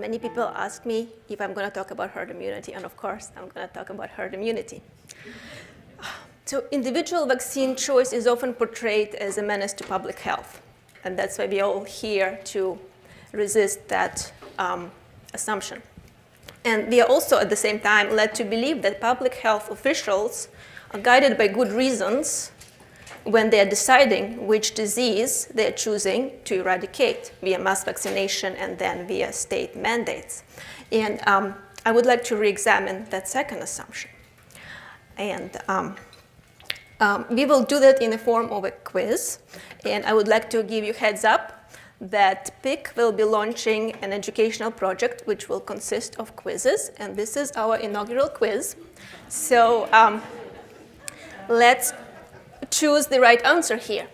Many people ask me if I'm going to talk about herd immunity, and of course, I'm going to talk about herd immunity. So individual vaccine choice is often portrayed as a menace to public health, and that's why we're all here to resist that assumption. And we are also, at the same time, led to believe that public health officials are guided by good reasons when they are deciding which disease they are choosing to eradicate via mass vaccination and then via state mandates. And I would like to re-examine that second assumption. And we will do that in the form of a quiz. And I would like to give you heads up that PIC will be launching an educational project which will consist of quizzes. And this is our inaugural quiz. So let's choose the right answer here.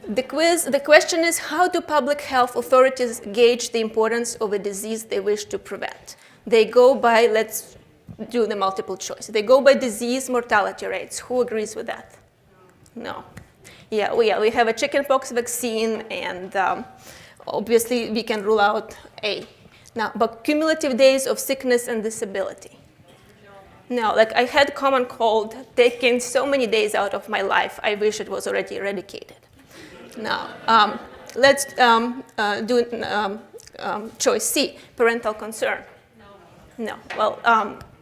The question is, how do public health authorities gauge the importance of a disease they wish to prevent? They go by, let's do the multiple choice. They go by disease mortality rates. Who agrees with that? No. Yeah, we have a chickenpox vaccine, and obviously we can rule out A. Now, but cumulative days of sickness and disability. No, like I had common cold, taken so many days out of my life, I wish it was already eradicated. Now, let's do choice C, parental concern. No. Well,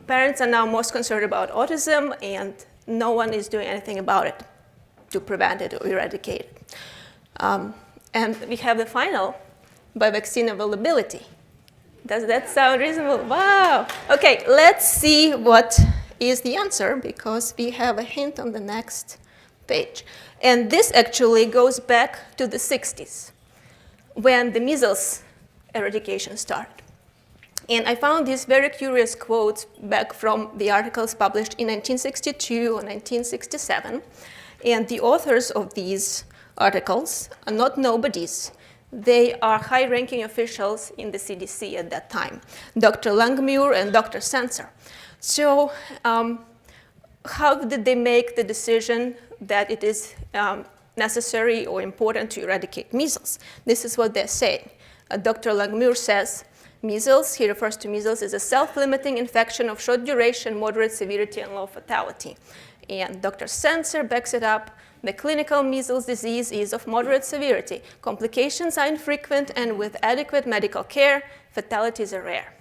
parents are now most concerned about autism, and no one is doing anything about it to prevent it or eradicate it. And we have the final by vaccine availability. Does that sound reasonable? Wow. OK, let's see what is the answer, because we have a hint on the next page. And this actually goes back to the 60s, when the measles eradication started. And I found these very curious quotes back from the articles published in 1962 or 1967. And the authors of these articles are not nobodies. They are high-ranking officials in the CDC at that time, Dr. Langmuir and Dr. Sencer. So how did they make the decision that it is necessary or important to eradicate measles? This is what they're saying. Dr. Langmuir says, measles, he refers to measles, is a self-limiting infection of short duration, moderate severity, and low fatality. And Dr. Sencer backs it up. The clinical measles disease is of moderate severity. Complications are infrequent, and with adequate medical care, fatalities are rare.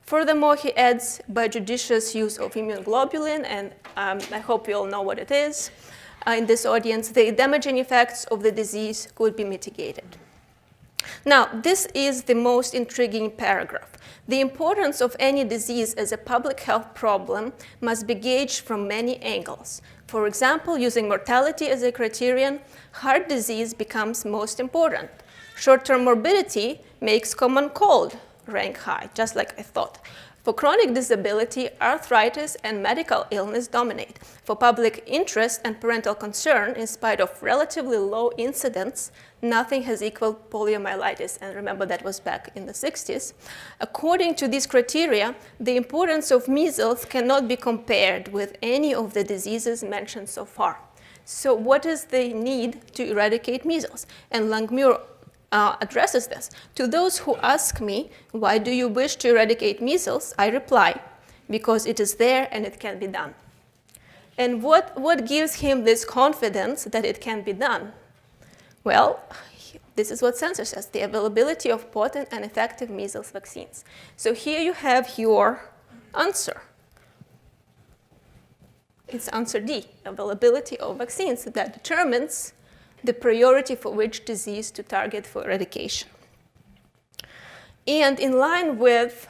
Furthermore, he adds, by judicious use of immunoglobulin, and I hope you all know what it is, in this audience, the damaging effects of the disease could be mitigated. Now, this is the most intriguing paragraph. The importance of any disease as a public health problem must be gauged from many angles. For example, using mortality as a criterion, heart disease becomes most important. Short-term morbidity makes common cold rank high, just like I thought. For chronic disability, arthritis and medical illness dominate. For public interest and parental concern, in spite of relatively low incidence, nothing has equaled poliomyelitis. And remember, that was back in the 60s. According to these criteria, the importance of measles cannot be compared with any of the diseases mentioned so far. So what is the need to eradicate measles? And Langmuir addresses this. To those who ask me, why do you wish to eradicate measles? I reply, because it is there and it can be done. And what gives him this confidence that it can be done? Well, this is what Sencer says, the availability of potent and effective measles vaccines. So here you have your answer. It's answer D, availability of vaccines that determines the priority for which disease to target for eradication. And in line with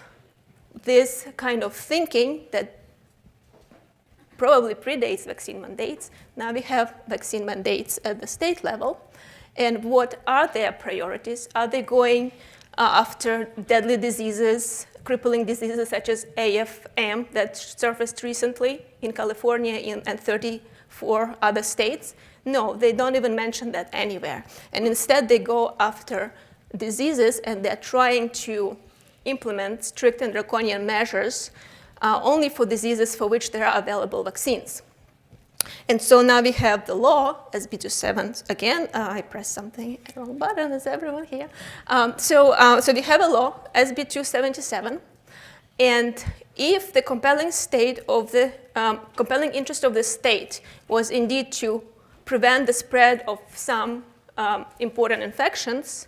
this kind of thinking that probably predates vaccine mandates, now we have vaccine mandates at the state level. And what are their priorities? Are they going after deadly diseases, crippling diseases such as AFM that surfaced recently in California and 34 other states? No, they don't even mention that anywhere. And instead, they go after diseases, and they're trying to implement strict and draconian measures only for diseases for which there are available vaccines. And so now we have the law, SB27. Again, I pressed something, wrong button, is everyone here? So we have a law, SB277. And if the compelling compelling interest of the state was indeed to prevent the spread of some important infections,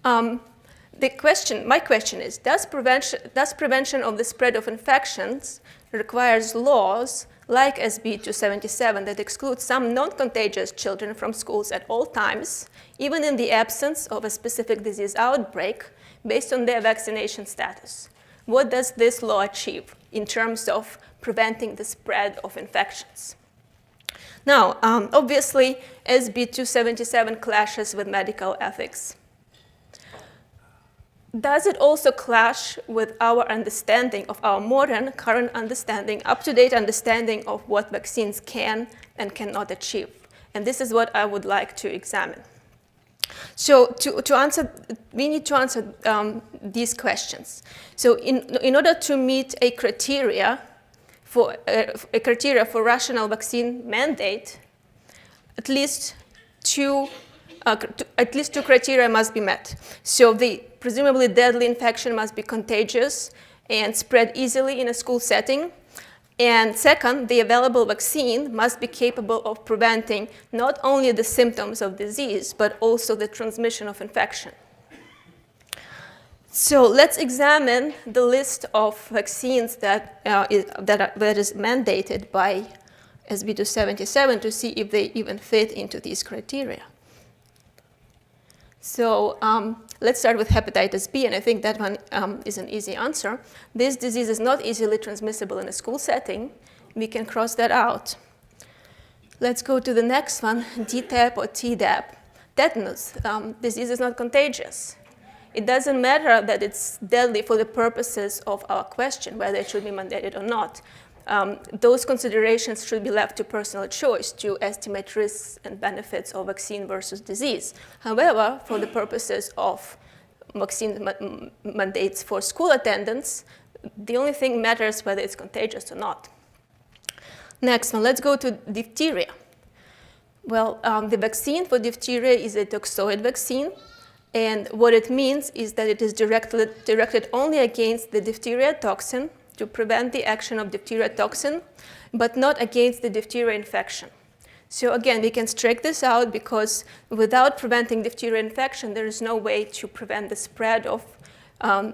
my question is, does prevention of the spread of infections requires laws like SB 277 that exclude some non-contagious children from schools at all times, even in the absence of a specific disease outbreak, based on their vaccination status? What does this law achieve in terms of preventing the spread of infections? Now, obviously, SB 277 clashes with medical ethics. Does it also clash with our understanding of our modern, current understanding, up-to-date understanding of what vaccines can and cannot achieve? And this is what I would like to examine. So to answer, we need to answer these questions. So in order to meet a criteria for rational vaccine mandate, at least two criteria must be met. So the presumably deadly infection must be contagious and spread easily in a school setting. And second, the available vaccine must be capable of preventing not only the symptoms of disease, but also the transmission of infection. So let's examine the list of vaccines that is mandated by SB 277 to see if they even fit into these criteria. So let's start with hepatitis B, and I think that one is an easy answer. This disease is not easily transmissible in a school setting. We can cross that out. Let's go to the next one, DTaP or Tdap. Tetanus, disease is not contagious. It doesn't matter that it's deadly for the purposes of our question, whether it should be mandated or not. Those considerations should be left to personal choice to estimate risks and benefits of vaccine versus disease. However, for the purposes of vaccine mandates for school attendance, the only thing matters whether it's contagious or not. Next one, let's go to diphtheria. Well, the vaccine for diphtheria is a toxoid vaccine, and what it means is that it is directed only against the diphtheria toxin to prevent the action of diphtheria toxin, but not against the diphtheria infection. So again, we can strike this out because without preventing diphtheria infection, there is no way to prevent the spread of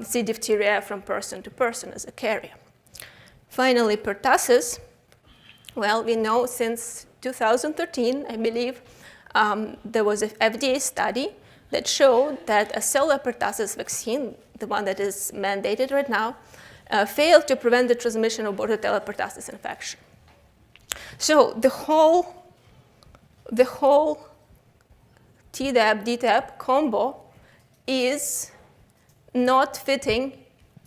C. diphtheria from person to person as a carrier. Finally, pertussis. Well, we know since 2013, I believe, there was an FDA study that showed that a cellular pertussis vaccine, the one that is mandated right now, failed to prevent the transmission of Bordetella pertussis infection. So the whole Tdap, DTaP combo is not fitting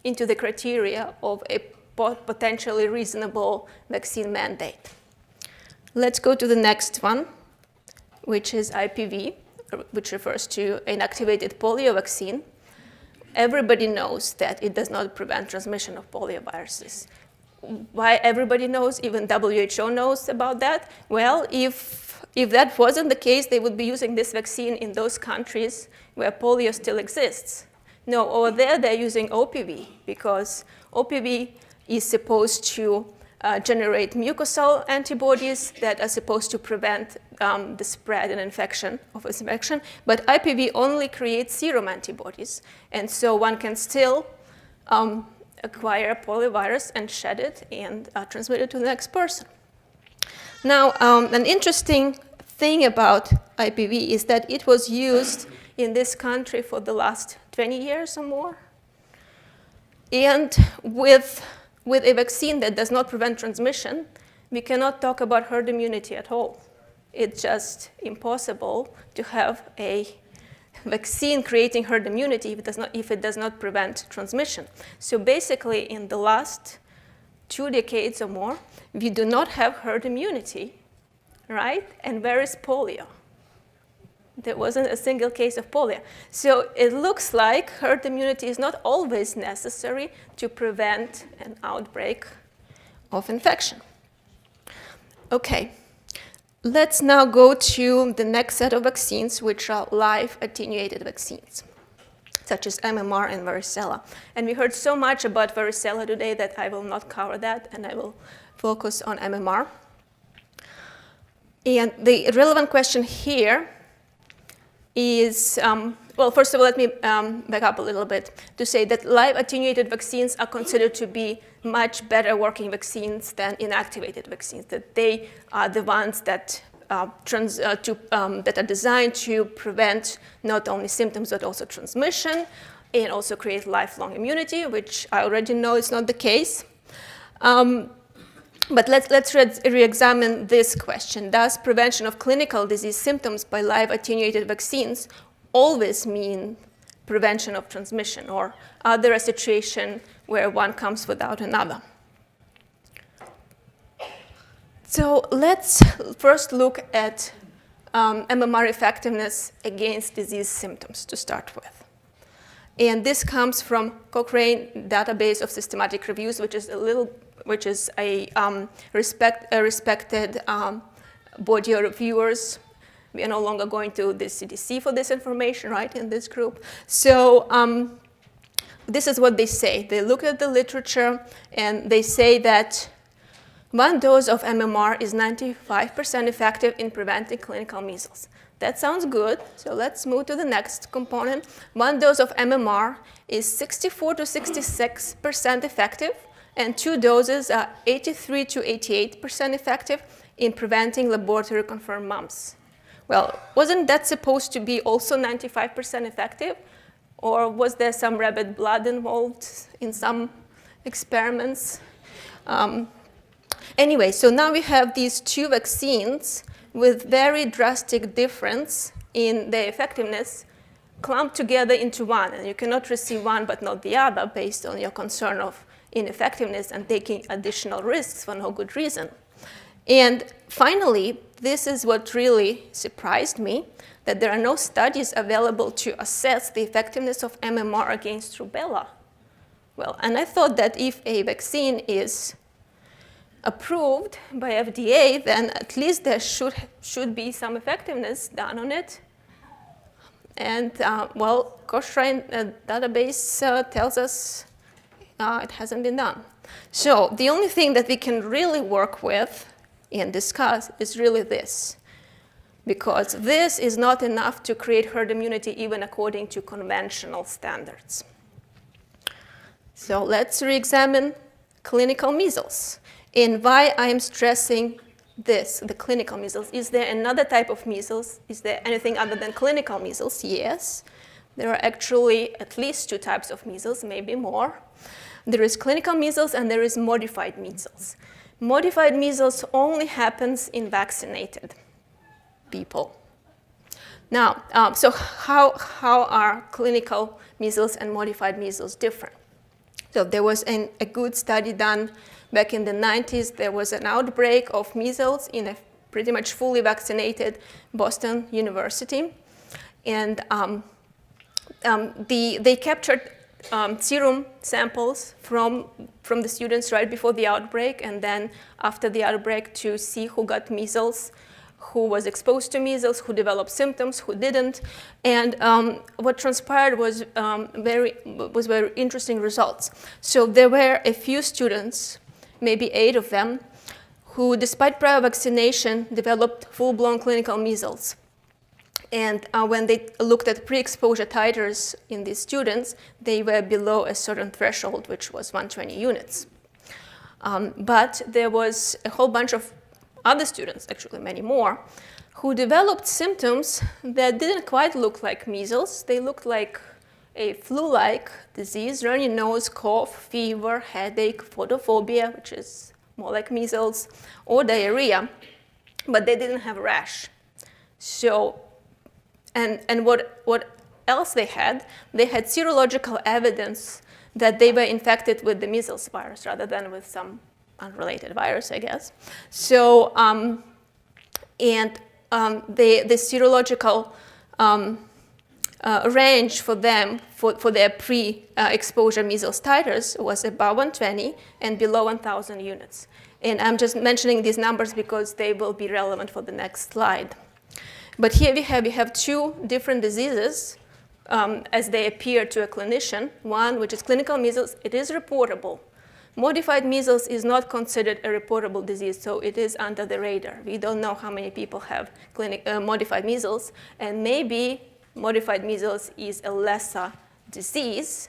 into the criteria of a potentially reasonable vaccine mandate. Let's go to the next one, which is IPV, which refers to inactivated polio vaccine. Everybody knows that it does not prevent transmission of polioviruses. Why everybody knows, even WHO knows about that? Well, if that wasn't the case, they would be using this vaccine in those countries where polio still exists. No, over there they're using OPV because OPV is supposed to generate mucosal antibodies that are supposed to prevent the spread and infection of this infection, but IPV only creates serum antibodies, and so one can still acquire a poliovirus and shed it and transmit it to the next person. Now, an interesting thing about IPV is that it was used in this country for the last 20 years or more, and with a vaccine that does not prevent transmission, we cannot talk about herd immunity at all. It's just impossible to have a vaccine creating herd immunity if it does not prevent transmission. So basically, in the last 2 decades or more, we do not have herd immunity, right? And where is polio? There wasn't a single case of polio. So it looks like herd immunity is not always necessary to prevent an outbreak of infection. Okay, let's now go to the next set of vaccines, which are live attenuated vaccines, such as MMR and Varicella. And we heard so much about Varicella today that I will not cover that, and I will focus on MMR. And the relevant question here is, well, first of all, let me back up a little bit to say that live attenuated vaccines are considered to be much better working vaccines than inactivated vaccines, that they are the ones that, that are designed to prevent not only symptoms but also transmission and also create lifelong immunity, which I already know is not the case. But let's re-examine this question. Does prevention of clinical disease symptoms by live attenuated vaccines always mean prevention of transmission, or are there a situation where one comes without another? So let's first look at MMR effectiveness against disease symptoms to start with. And this comes from Cochrane database of systematic reviews, which is a respected body of reviewers. We are no longer going to the CDC for this information, right, in this group. So this is what they say. They look at the literature, and they say that one dose of MMR is 95% effective in preventing clinical measles. That sounds good, so let's move to the next component. One dose of MMR is 64 to 66% effective, and 2 doses are 83 to 88% effective in preventing laboratory-confirmed mumps. Well, wasn't that supposed to be also 95% effective? Or was there some rabbit blood involved in some experiments? Anyway, so now we have these 2 vaccines with very drastic difference in their effectiveness clumped together into one. And you cannot receive one but not the other based on your concern of ineffectiveness and taking additional risks for no good reason. And finally, this is what really surprised me, that there are no studies available to assess the effectiveness of MMR against rubella. Well, and I thought that if a vaccine is approved by FDA, then at least there should be some effectiveness done on it. And well, Cochrane database tells us it hasn't been done. So the only thing that we can really work with and discuss is really this, because this is not enough to create herd immunity even according to conventional standards. So let's re-examine clinical measles. And why I am stressing this, the clinical measles. Is there another type of measles? Is there anything other than clinical measles? Yes. There are actually at least 2 types of measles, maybe more. There is clinical measles and there is modified measles. Modified measles only happens in vaccinated people. Now, so how are clinical measles and modified measles different? So there was a good study done back in the 90s. There was an outbreak of measles in a pretty much fully vaccinated Boston University. And they captured serum samples from the students right before the outbreak and then after the outbreak to see who got measles, who was exposed to measles, who developed symptoms, who didn't. And what transpired was very interesting results. So there were a few students, maybe 8 of them, who despite prior vaccination developed full-blown clinical measles. And when they looked at pre-exposure titers in these students, they were below a certain threshold, which was 120 units. But there was a whole bunch of other students, actually many more, who developed symptoms that didn't quite look like measles. They looked like a flu-like disease, runny nose, cough, fever, headache, photophobia, which is more like measles, or diarrhea, but they didn't have a rash. So, and what else they had? They had serological evidence that they were infected with the measles virus rather than with some unrelated virus, I guess. So, the serological range for them for their pre-exposure measles titers was above 120 and below 1,000 units. And I'm just mentioning these numbers because they will be relevant for the next slide. But here we have two different diseases as they appear to a clinician. One, which is clinical measles, it is reportable. Modified measles is not considered a reportable disease, so it is under the radar. We don't know how many people have modified measles, and maybe modified measles is a lesser disease.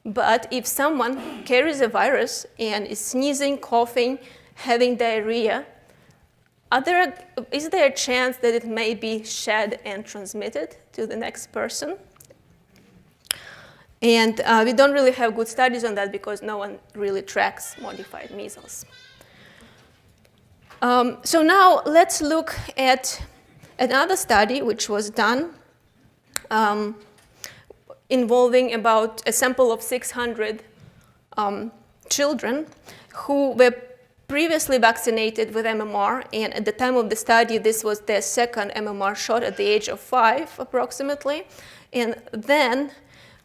But if someone carries a virus and is sneezing, coughing, having diarrhea, is there a chance that it may be shed and transmitted to the next person? And we don't really have good studies on that because no one really tracks modified measles. So now let's look at another study which was done involving about a sample of 600 children who were previously vaccinated with MMR, and at the time of the study, this was their second MMR shot at the age of 5, approximately. And then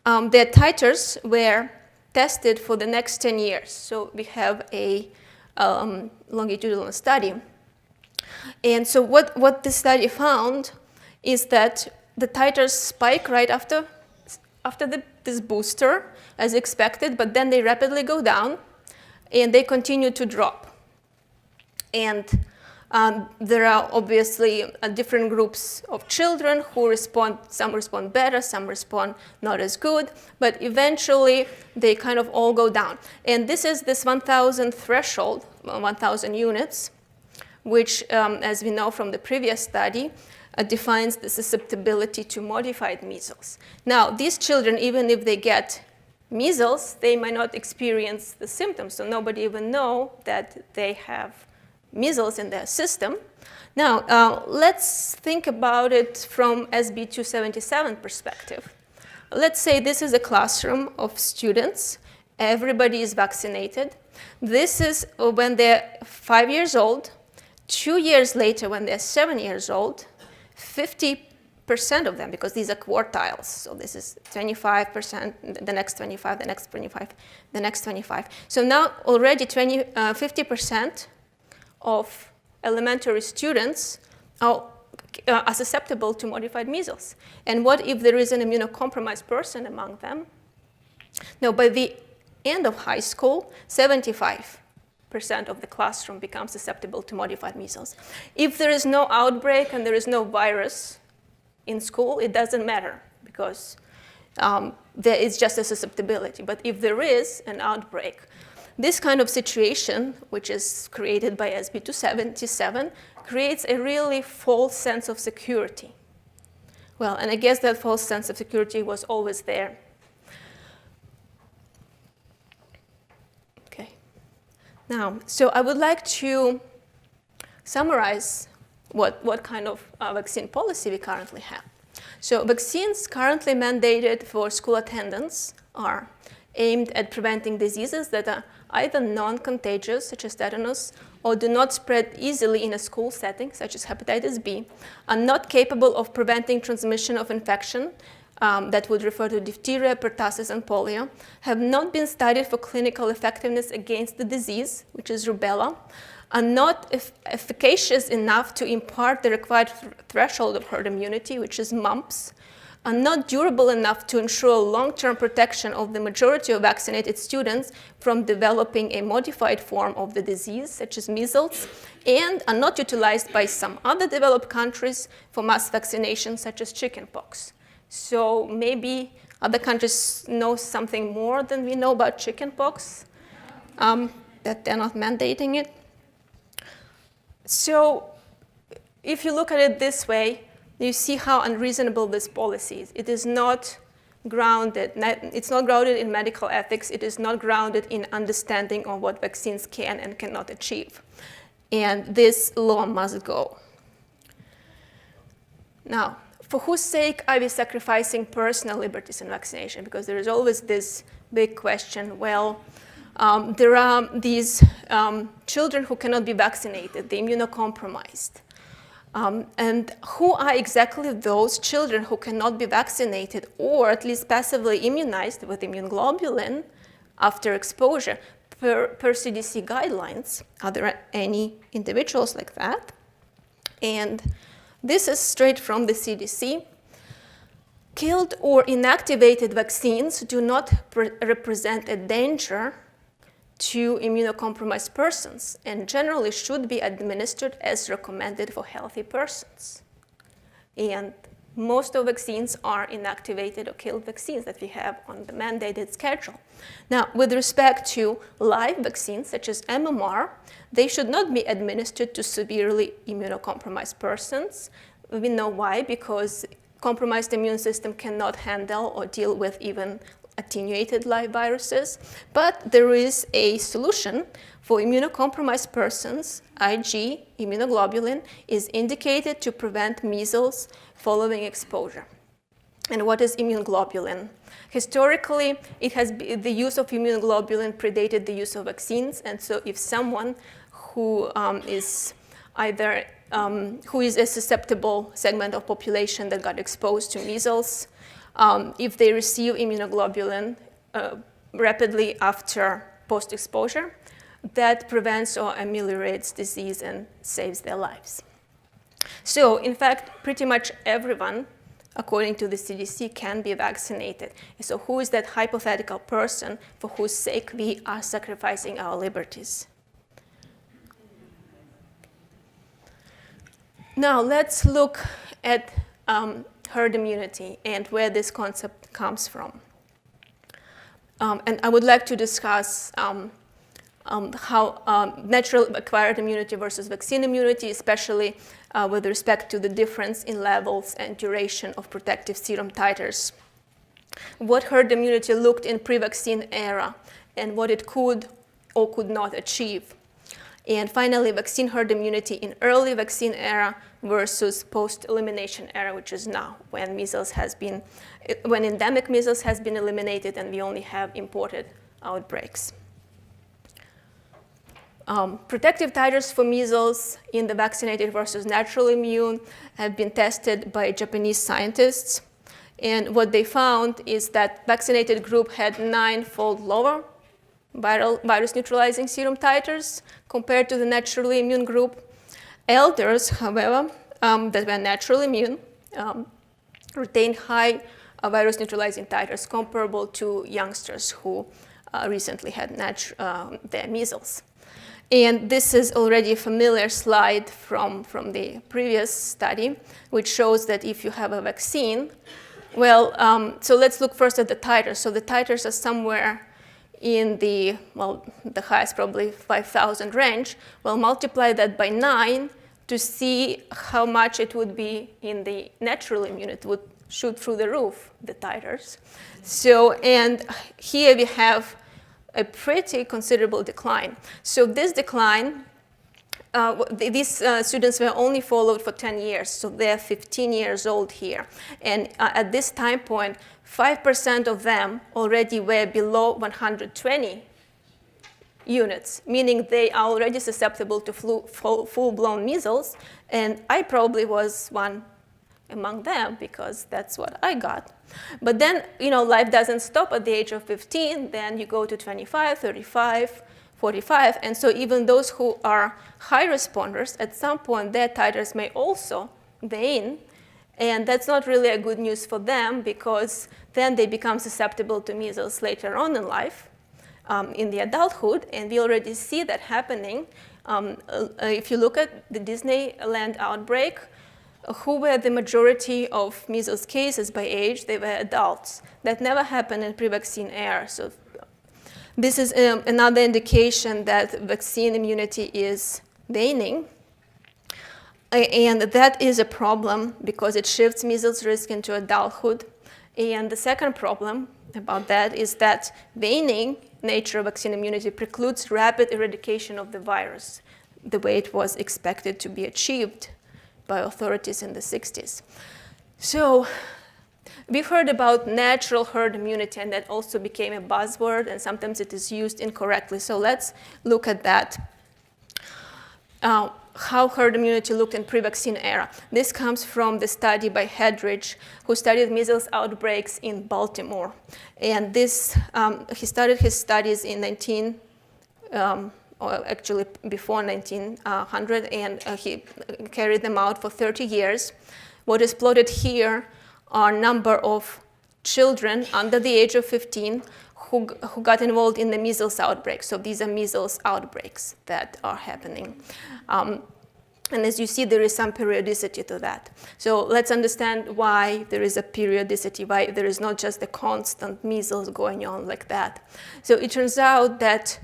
their titers were tested for the next 10 years. So we have a longitudinal study. And so what this study found is that the titers spike right after this booster, as expected, but then they rapidly go down, and they continue to drop. And there are obviously different groups of children who respond. Some respond better, some respond not as good, but eventually they kind of all go down. And this is this 1,000 threshold, 1,000 units, which, as we know from the previous study, defines the susceptibility to modified measles. Now, these children, even if they get measles, they might not experience the symptoms, so nobody even know that they have measles in their system. Now, let's think about it from SB 277 perspective. Let's say this is a classroom of students. Everybody is vaccinated. This is when they're 5 years old. 2 years later, when they're 7 years old, 50% of them, because these are quartiles, so this is 25%, the next 25, the next 25, the next 25. So now already 50% of elementary students are susceptible to modified measles. And what if there is an immunocompromised person among them? Now, by the end of high school, 75% of the classroom becomes susceptible to modified measles. If there is no outbreak and there is no virus in school, it doesn't matter because there is just a susceptibility. But if there is an outbreak, this kind of situation, which is created by SB 277, creates a really false sense of security. Well, and I guess that false sense of security was always there. Okay. Now, so I would like to summarize what kind of vaccine policy we currently have. So vaccines currently mandated for school attendance are aimed at preventing diseases that are either non-contagious, such as tetanus, or do not spread easily in a school setting, such as hepatitis B, are not capable of preventing transmission of infection, that would refer to diphtheria, pertussis, and polio, have not been studied for clinical effectiveness against the disease, which is rubella, are not efficacious enough to impart the required threshold of herd immunity, which is mumps, are not durable enough to ensure long-term protection of the majority of vaccinated students from developing a modified form of the disease, such as measles, and are not utilized by some other developed countries for mass vaccination, such as chickenpox. So maybe other countries know something more than we know about chickenpox, that they're not mandating it. So if you look at it this way, you see how unreasonable this policy is. It is not grounded. It's not grounded in medical ethics. It is not grounded in understanding of what vaccines can and cannot achieve. And this law must go. Now, for whose sake are we sacrificing personal liberties in vaccination? Because there is always this big question, well, there are these children who cannot be vaccinated, the immunocompromised. And who are exactly those children who cannot be vaccinated or at least passively immunized with immunoglobulin after exposure per CDC guidelines? Are there any individuals like that? And this is straight from the CDC. Killed or inactivated vaccines do not represent a danger to immunocompromised persons and generally should be administered as recommended for healthy persons. And most of vaccines are inactivated or killed vaccines that we have on the mandated schedule. Now, with respect to live vaccines, such as MMR, they should not be administered to severely immunocompromised persons. We know why, because compromised immune system cannot handle or deal with even attenuated live viruses. But there is a solution for immunocompromised persons. IG, immunoglobulin, is indicated to prevent measles following exposure. And what is immunoglobulin? Historically, the use of immunoglobulin predated the use of vaccines. And so if someone who is either who is a susceptible segment of population that got exposed to measles, if they receive immunoglobulin rapidly after post-exposure, that prevents or ameliorates disease and saves their lives. So, in fact, pretty much everyone, according to the CDC, can be vaccinated. So who is that hypothetical person for whose sake we are sacrificing our liberties? Now, let's look at herd immunity and where this concept comes from. And I would like to discuss how natural acquired immunity versus vaccine immunity, especially with respect to the difference in levels and duration of protective serum titers. What herd immunity looked in pre-vaccine era and what it could or could not achieve. And finally, vaccine herd immunity in early vaccine era versus post-elimination era, which is now, when endemic measles has been eliminated and we only have imported outbreaks. Protective titers for measles in the vaccinated versus natural immune have been tested by Japanese scientists. And what they found is that vaccinated group had 9-fold lower virus neutralizing serum titers compared to the naturally immune group. Elders, however, that were naturally immune retained high virus neutralizing titers comparable to youngsters who recently had their measles. And this is already a familiar slide from the previous study, which shows that if you have a vaccine, so let's look first at the titers. So the titers are somewhere in the highest probably 5,000 range. Well, multiply that by 9 to see how much it would be in the natural immune. It would shoot through the roof, the titers. So, and here we have a pretty considerable decline. So this decline, these students were only followed for 10 years, so they're 15 years old here. And at this time point, 5% of them already were below 120 units, meaning they are already susceptible to full-blown measles. And I probably was one among them because that's what I got. But then, life doesn't stop at the age of 15. Then you go to 25, 35, 45. And so even those who are high responders, at some point their titers may also wane. And that's not really a good news for them because then they become susceptible to measles later on in life, in the adulthood. And we already see that happening. If you look at the Disneyland outbreak, who were the majority of measles cases by age? They were adults. That never happened in pre-vaccine era. So this is another indication that vaccine immunity is waning. And that is a problem because it shifts measles risk into adulthood. And the second problem about that is that waning nature of vaccine immunity precludes rapid eradication of the virus, the way it was expected to be achieved by authorities in the 60s. So we've heard about natural herd immunity, and that also became a buzzword, and sometimes it is used incorrectly. So let's look at that. how herd immunity looked in pre-vaccine era. This comes from the study by Hedridge, who studied measles outbreaks in Baltimore. And this, he started his studies in or actually before 1900, and he carried them out for 30 years. What is plotted here are number of children under the age of 15 who got involved in the measles outbreak. So these are measles outbreaks that are happening. And as you see, there is some periodicity to that. So let's understand why there is a periodicity, why there is not just the constant measles going on like that. So it turns out that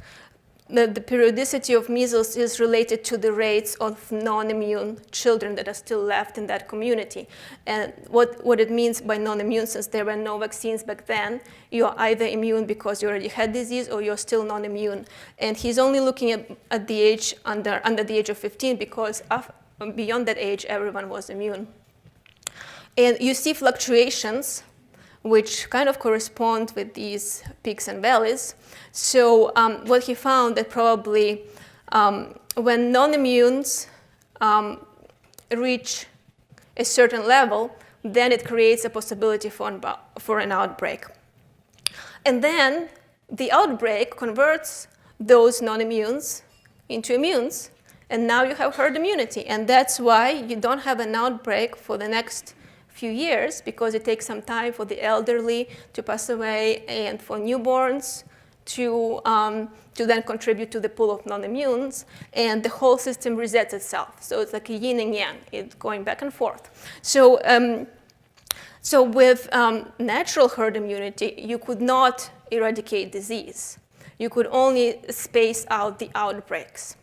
the periodicity of measles is related to the rates of non-immune children that are still left in that community. And what it means by non-immune, since there were no vaccines back then, you're either immune because you already had disease or you're still non-immune. And he's only looking at the age under the age of 15 because beyond that age, everyone was immune. And you see fluctuations which kind of correspond with these peaks and valleys. So what he found that probably when non-immunes reach a certain level, then it creates a possibility for an outbreak. And then the outbreak converts those non-immunes into immunes, and now you have herd immunity. And that's why you don't have an outbreak for the next few years, because it takes some time for the elderly to pass away and for newborns to then contribute to the pool of non-immunes, and the whole system resets itself. So it's like a yin and yang, it's going back and forth. So, so with natural herd immunity, you could not eradicate disease. You could only space out the outbreaks.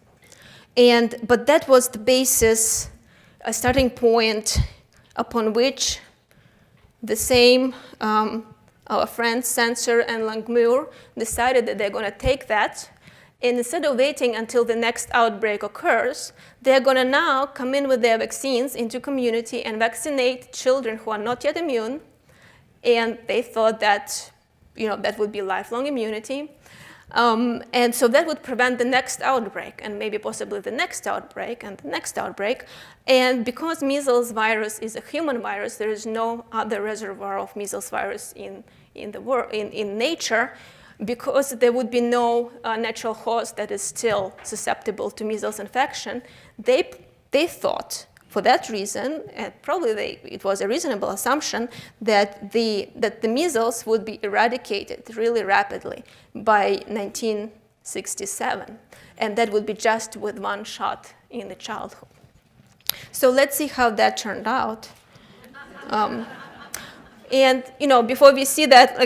But that was the basis, a starting point upon which the same our friends Sensor and Langmuir decided that they're going to take that, and instead of waiting until the next outbreak occurs, they're going to now come in with their vaccines into community and vaccinate children who are not yet immune. And they thought that, that would be lifelong immunity. And so that would prevent the next outbreak, and maybe possibly the next outbreak and the next outbreak. And because measles virus is a human virus, there is no other reservoir of measles virus in the world, in nature, because there would be no natural host that is still susceptible to measles infection. They thought, for that reason, and probably it was a reasonable assumption, that the measles would be eradicated really rapidly by 1967. And that would be just with one shot in the childhood. So let's see how that turned out. And before we see that,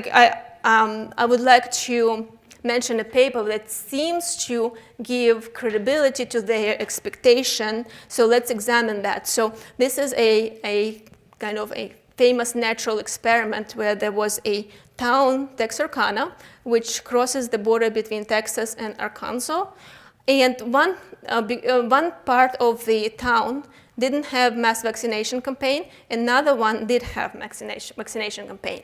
I would like to mention a paper that seems to give credibility to their expectation. So let's examine that. So this is a kind of a famous natural experiment where there was a town, Texarkana, which crosses the border between Texas and Arkansas. And one part of the town didn't have mass vaccination campaign, another one did have vaccination campaign.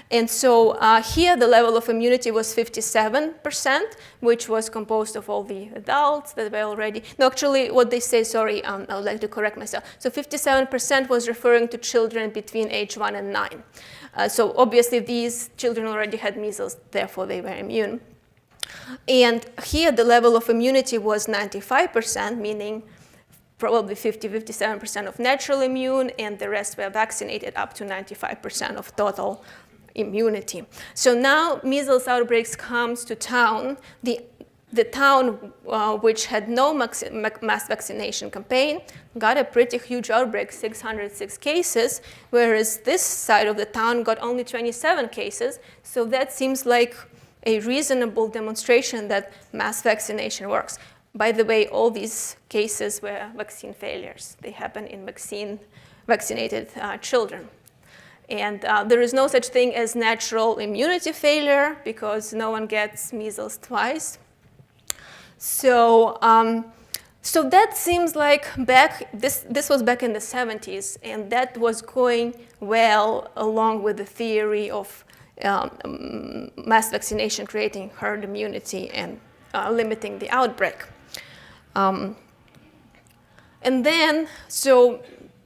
And so here the level of immunity was 57%, which was composed of all the adults that were already, no, actually what they say, sorry, I would like to correct myself. So 57% was referring to children between age 1 and 9. So obviously these children already had measles, therefore they were immune. And here the level of immunity was 95%, meaning probably 57% of natural immune, and the rest were vaccinated, up to 95% of total immunity. So now measles outbreaks comes to town. The town which had no mass vaccination campaign got a pretty huge outbreak, 606 cases, whereas this side of the town got only 27 cases. So that seems like a reasonable demonstration that mass vaccination works. By the way, all these cases were vaccine failures. They happen in vaccinated children. And there is no such thing as natural immunity failure because no one gets measles twice. So, so that seems like this was back in the 70s, and that was going well along with the theory of mass vaccination creating herd immunity and limiting the outbreak. And then, so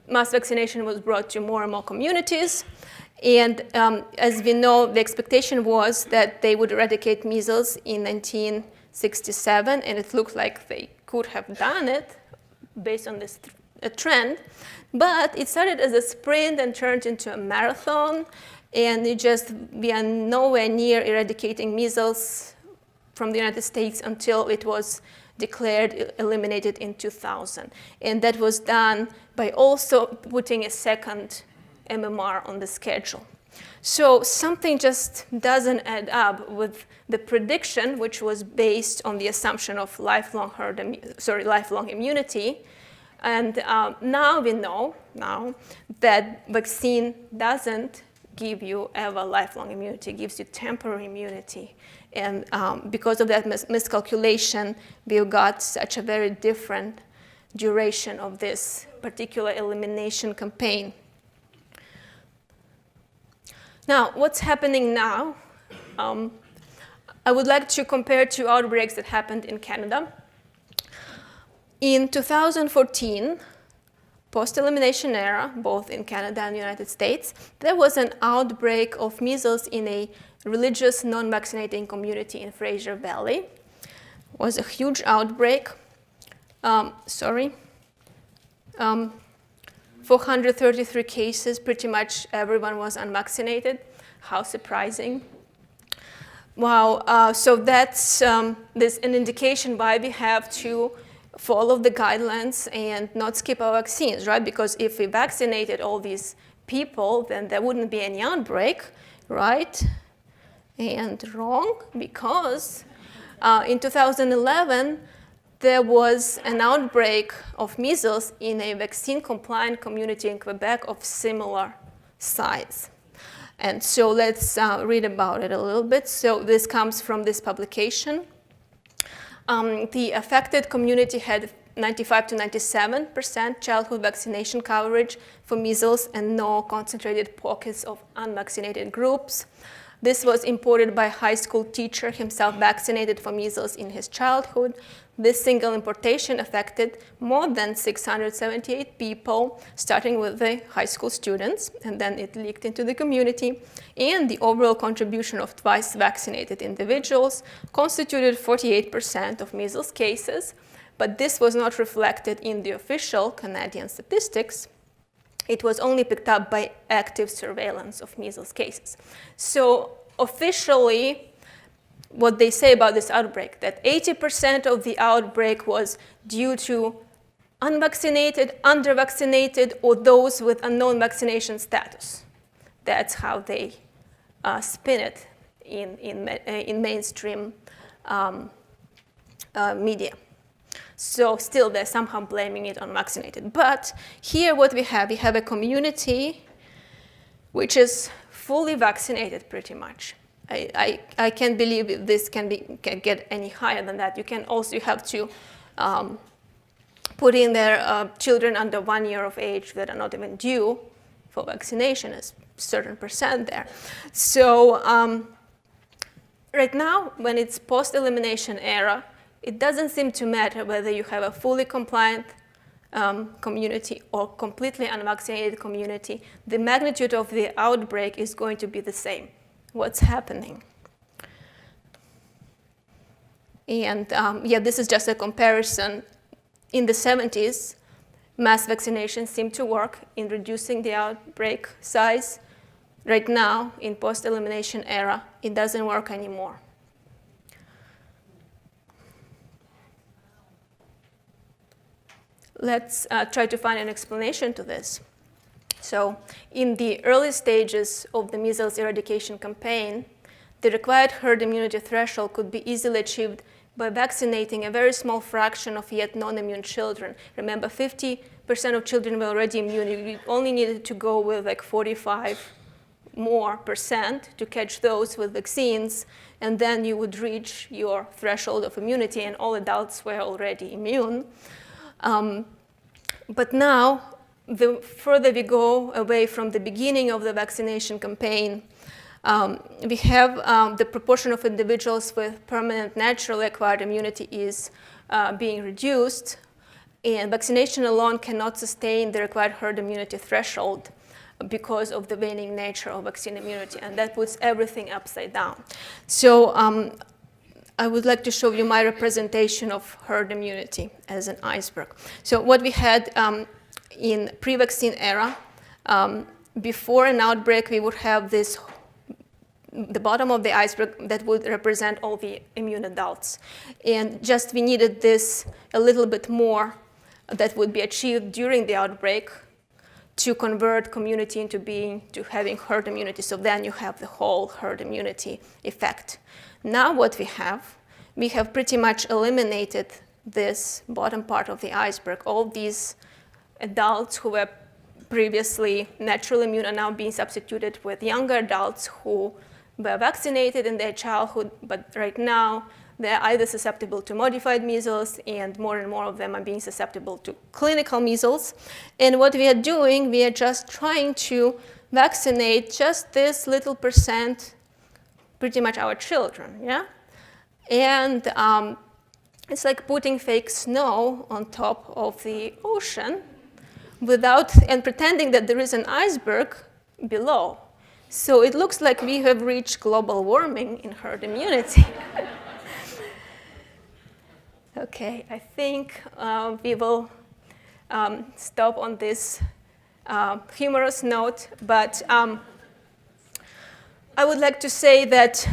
mass vaccination was brought to more and more communities. And as we know, the expectation was that they would eradicate measles in 1967, and it looked like they could have done it based on this trend. But it started as a sprint and turned into a marathon, and we are nowhere near eradicating measles from the United States until it was declared eliminated in 2000. And that was done by also putting a second MMR on the schedule. So something just doesn't add up with the prediction, which was based on the assumption of lifelong immunity. And now we know that vaccine doesn't give you ever lifelong immunity, it gives you temporary immunity. And because of that miscalculation, we got such a very different duration of this particular elimination campaign. Now, what's happening now? I would like to compare two outbreaks that happened in Canada. In 2014, post-elimination era, both in Canada and the United States, there was an outbreak of measles in a religious non-vaccinating community in Fraser Valley. It was a huge outbreak. 433 cases, pretty much everyone was unvaccinated. How surprising. Wow, so that's this an indication why we have to follow the guidelines and not skip our vaccines, right? Because if we vaccinated all these people, then there wouldn't be any outbreak, right? And wrong, because in 2011, there was an outbreak of measles in a vaccine-compliant community in Quebec of similar size. And so let's read about it a little bit. So this comes from this publication. The affected community had 95 to 97% childhood vaccination coverage for measles and no concentrated pockets of unvaccinated groups. This was imported by a high school teacher, himself vaccinated for measles in his childhood. This single importation affected more than 678 people, starting with the high school students, and then it leaked into the community. And the overall contribution of twice vaccinated individuals constituted 48% of measles cases, but this was not reflected in the official Canadian statistics. It was only picked up by active surveillance of measles cases. So officially, what they say about this outbreak, that 80% of the outbreak was due to unvaccinated, undervaccinated, or those with unknown vaccination status. That's how they spin it in mainstream media. So still, they're somehow blaming it on vaccinated. But here what we have a community which is fully vaccinated pretty much. I can't believe this can get any higher than that. You have to put in there children under 1 year of age that are not even due for vaccination, a certain percent there. So right now, when it's post-elimination era, it doesn't seem to matter whether you have a fully compliant community or completely unvaccinated community. The magnitude of the outbreak is going to be the same. What's happening? And this is just a comparison. In the 70s, mass vaccination seemed to work in reducing the outbreak size. Right now, in post-elimination era, it doesn't work anymore. Let's try to find an explanation to this. So in the early stages of the measles eradication campaign, the required herd immunity threshold could be easily achieved by vaccinating a very small fraction of yet non-immune children. Remember, 50% of children were already immune. You only needed to go with like 45% more to catch those with vaccines, and then you would reach your threshold of immunity, and all adults were already immune. But now, the further we go away from the beginning of the vaccination campaign, we have the proportion of individuals with permanent naturally acquired immunity is being reduced. And vaccination alone cannot sustain the required herd immunity threshold because of the waning nature of vaccine immunity, and that puts everything upside down. So I would like to show you my representation of herd immunity as an iceberg. So what we had in pre-vaccine era, before an outbreak, we would have this, the bottom of the iceberg that would represent all the immune adults. And just we needed this a little bit more that would be achieved during the outbreak to convert community to having herd immunity. So then you have the whole herd immunity effect. Now what we have pretty much eliminated this bottom part of the iceberg. All these adults who were previously naturally immune are now being substituted with younger adults who were vaccinated in their childhood, but right now they're either susceptible to modified measles, and more of them are being susceptible to clinical measles. And what we are doing, we are just trying to vaccinate just this little percent, pretty much our children, yeah? And it's like putting fake snow on top of the ocean and pretending that there is an iceberg below. So it looks like we have reached global warming in herd immunity. Okay, I think we will stop on this humorous note, but I would like to say that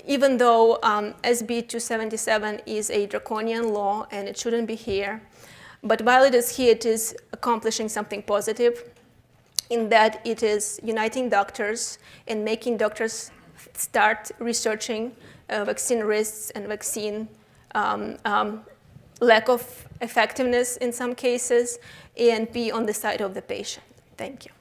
even though SB 277 is a draconian law and it shouldn't be here, but while it is here, it is accomplishing something positive in that it is uniting doctors and making doctors start researching vaccine risks and vaccine lack of effectiveness in some cases, and be on the side of the patient. Thank you.